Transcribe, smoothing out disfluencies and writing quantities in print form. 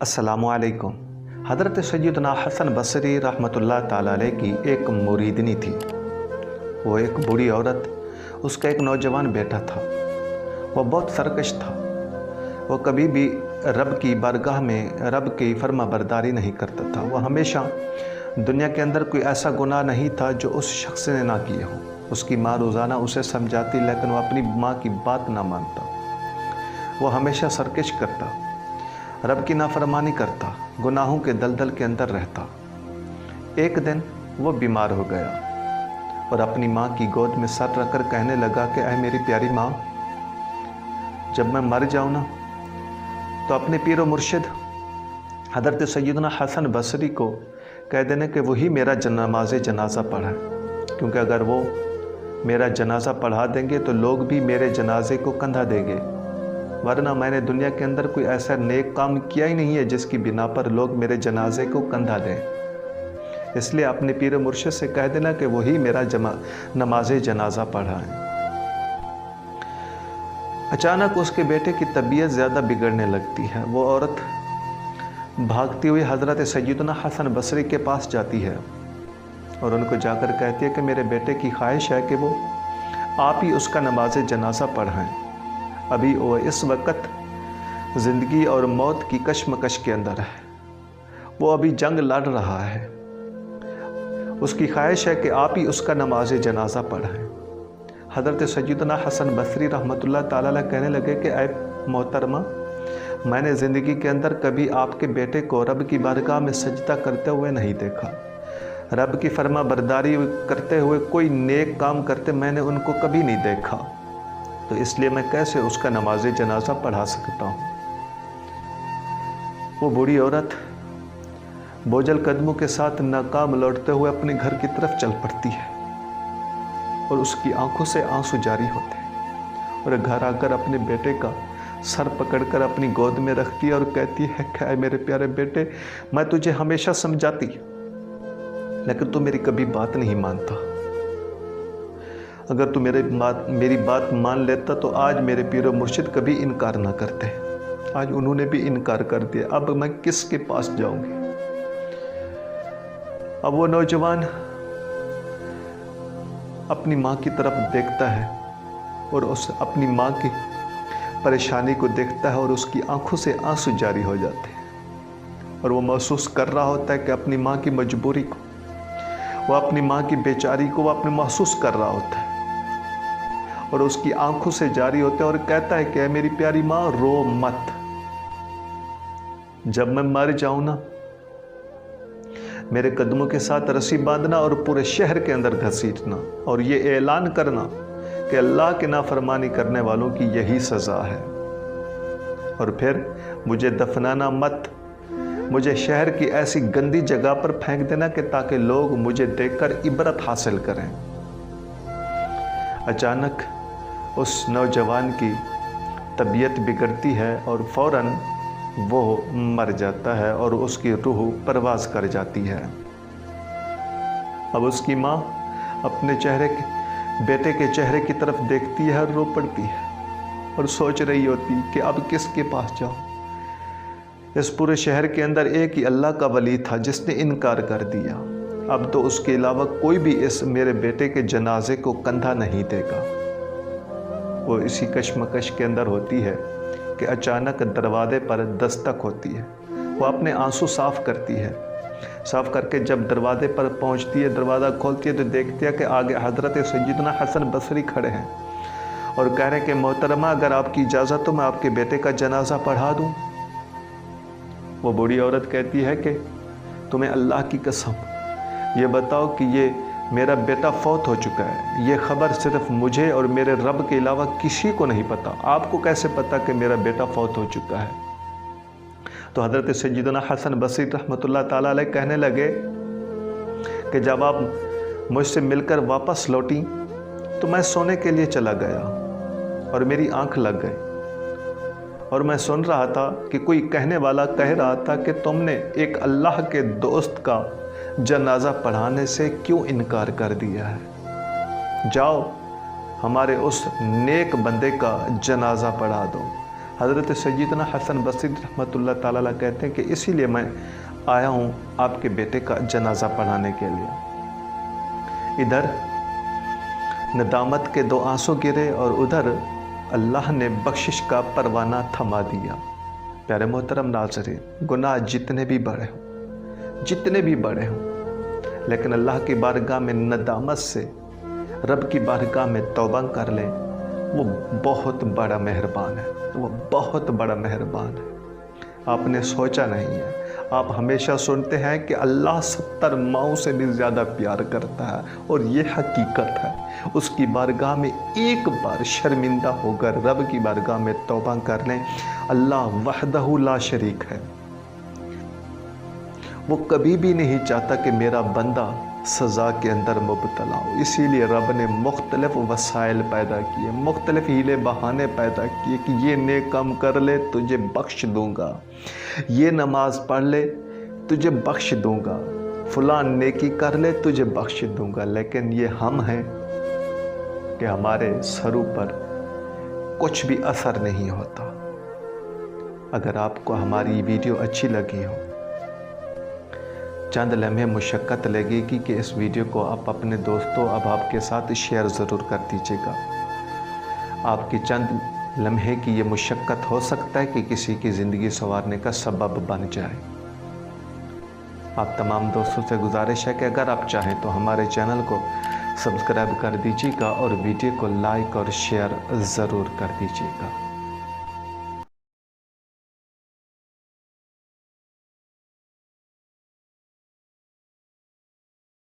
अस्सलामुअलैकुम। हज़रत सैयदना हसन बसरी रहमतुल्लाह ताला अलैह की एक मुरीदनी थी। वो एक बूढ़ी औरत, उसका एक नौजवान बेटा था। वह बहुत सरकश था। वो कभी भी रब की बारगाह में रब की फर्मा बरदारी नहीं करता था। वह हमेशा दुनिया के अंदर कोई ऐसा गुनाह नहीं था जो उस शख्स ने ना किया हो। उसकी माँ रोज़ाना उसे समझाती, लेकिन वह अपनी माँ की बात ना मानता। वह हमेशा सरकश करता, रब की नाफरमानी करता, गुनाहों के दलदल के अंदर रहता। एक दिन वो बीमार हो गया और अपनी माँ की गोद में सर रखकर कहने लगा कि ऐ मेरी प्यारी माँ, जब मैं मर जाऊँ ना तो अपने पीर व मुर्शिद हज़रत सैयदना हसन बसरी को कह देने कि वही मेरा नमाज़ जनाज़ा पढ़ाए, क्योंकि अगर वो मेरा जनाज़ा पढ़ा देंगे तो लोग भी मेरे जनाजे को कंधा देंगे, वरना मैंने दुनिया के अंदर कोई ऐसा नेक काम किया ही नहीं है जिसकी बिना पर लोग मेरे जनाजे को कंधा दें। इसलिए अपने पीर मुर्शिद से कह देना कि वही मेरा नमाज जनाजा पढ़ाएं। अचानक उसके बेटे की तबीयत ज़्यादा बिगड़ने लगती है। वो औरत भागती हुई हज़रत सैयदना हसन बसरी के पास जाती है और उनको जाकर कहती है कि मेरे बेटे की ख्वाहिश है कि वो आप ही उसका नमाज जनाजा पढ़ाएं। अभी वो इस वक्त ज़िंदगी और मौत की कशमकश के अंदर है। वो अभी जंग लड़ रहा है। उसकी ख्वाहिश है कि आप ही उसका नमाज जनाजा पढ़ाएं। हज़रत सैयदना हसन बसरी रहमतुल्लाह ताला अलैह कहने लगे कि ऐ मोहतरमा, मैंने ज़िंदगी के अंदर कभी आपके बेटे को रब की बारगाह में सजदा करते हुए नहीं देखा। रब की फर्मा बरदारी करते हुए कोई नेक काम करते मैंने उनको कभी नहीं देखा, तो इसलिए मैं कैसे उसका नमाज जनाजा पढ़ा सकता हूँ। वो बूढ़ी औरत बोझल कदमों के साथ नाकाम लौटते हुए अपने घर की तरफ चल पड़ती है और उसकी आंखों से आंसू जारी होते हैं और घर आकर अपने बेटे का सर पकड़कर अपनी गोद में रखती है और कहती है कि मेरे प्यारे बेटे, मैं तुझे हमेशा समझाती लेकिन तू मेरी कभी बात नहीं मानता। अगर तू मेरी बात मान लेता तो आज मेरे पीर मुर्शिद कभी इनकार ना करते। आज उन्होंने भी इनकार कर दिया, अब मैं किसके पास जाऊंगी। अब वो नौजवान अपनी माँ की तरफ देखता है और उस अपनी माँ की परेशानी को देखता है और उसकी आंखों से आंसू जारी हो जाते हैं और वो महसूस कर रहा होता है कि अपनी माँ की मजबूरी को, वो अपनी माँ की बेचारी को वो अपने महसूस कर रहा होता है और उसकी आंखों से जारी होते हैं और कहता है कि मेरी प्यारी माँ, रो मत। जब मैं मर जाऊं ना, मेरे कदमों के साथ रस्सी बांधना और पूरे शहर के अंदर घसीटना और ये ऐलान करना कि अल्लाह के नाफरमानी करने वालों की यही सज़ा है, और फिर मुझे दफनाना मत। मुझे शहर की ऐसी गंदी जगह पर फेंक देना कि ताकि लोग मुझे देखकर इबरत हासिल करें। अचानक उस नौजवान की तबीयत बिगड़ती है और फ़ौरन वो मर जाता है और उसकी रूह परवाज़ कर जाती है। अब उसकी माँ अपने बेटे के चेहरे की तरफ देखती है और रो पड़ती है और सोच रही होती कि अब किसके पास जाऊँ। इस पूरे शहर के अंदर एक ही अल्लाह का वली था जिसने इनकार कर दिया। अब तो उसके अलावा कोई भी इस मेरे बेटे के जनाजे को कंधा नहीं देगा। वो इसी कशमकश के अंदर होती है कि अचानक दरवाजे पर दस्तक होती है। वो अपने आंसू साफ़ करती है। साफ़ करके जब दरवाजे पर पहुंचती है, दरवाज़ा खोलती है तो देखती है कि आगे हज़रत सैयदना हसन बसरी खड़े हैं और कह रहे हैं कि मोहतरमा, अगर आपकी इजाज़त तो मैं आपके बेटे का जनाजा पढ़ा दूँ। वो बूढ़ी औरत कहती है कि तुम्हें अल्लाह की कसम, ये बताओ कि ये मेरा बेटा फौत हो चुका है। ये ख़बर सिर्फ मुझे और मेरे रब के अलावा किसी को नहीं पता। आपको कैसे पता कि मेरा बेटा फौत हो चुका है? तो हज़रत सैयदना हसन बसरी रहमतुल्लाह ताला अलैह कहने लगे कि जब आप मुझसे मिलकर वापस लौटी तो मैं सोने के लिए चला गया और मेरी आंख लग गई और मैं सुन रहा था कि कोई कहने वाला कह रहा था कि तुमने एक अल्लाह के दोस्त का जनाजा पढ़ाने से क्यों इनकार कर दिया है। जाओ हमारे उस नेक बंदे का जनाजा पढ़ा दो। हज़रत सैयदना हसन बसरी रहमतुल्लाह ताला अलैह कहते हैं कि इसीलिए मैं आया हूँ आपके बेटे का जनाजा पढ़ाने के लिए। इधर नदामत के 2 आंसू गिरे और उधर अल्लाह ने बख्शिश का परवाना थमा दिया। प्यारे मोहतरम नाज़रीन, गुनाह जितने भी बड़े हों, लेकिन अल्लाह की बारगाह में नदामत से, रब की बारगाह में तौबा कर लें, वो बहुत बड़ा मेहरबान है, वो बहुत बड़ा मेहरबान है। आपने सोचा नहीं है, आप हमेशा सुनते हैं कि अल्लाह 70 माओं से भी ज़्यादा प्यार करता है, और ये हकीकत है। उसकी बारगाह में एक बार शर्मिंदा होकर रब की बारगाह में तौबा कर लें। अल्लाह वहदहू ला शरीक है, वो कभी भी नहीं चाहता कि मेरा बंदा सज़ा के अंदर मुब्तला हो। इसीलिए रब ने मुख्तलिफ वसाइल पैदा किए, मुख्तलिफ हीले बहाने पैदा किए कि ये नेक काम कर ले तुझे बख्श दूंगा, ये नमाज पढ़ ले तुझे बख्श दूंगा, फलान नेकी कर ले तुझे बख्श दूंगा। लेकिन ये हम हैं कि हमारे सरों पर कुछ भी असर नहीं होता। अगर आपको हमारी वीडियो अच्छी लगी हो, चंद लम्हे मुशक्क़त लगेगी कि इस वीडियो को आप अपने दोस्तों अहबाब के साथ शेयर ज़रूर कर दीजिएगा। आपकी चंद लम्हे की ये मुशक्क़त हो सकता है कि किसी की ज़िंदगी संवारने का सबब बन जाए। आप तमाम दोस्तों से गुजारिश है कि अगर आप चाहें तो हमारे चैनल को सब्सक्राइब कर दीजिएगा और वीडियो को लाइक और शेयर ज़रूर कर दीजिएगा।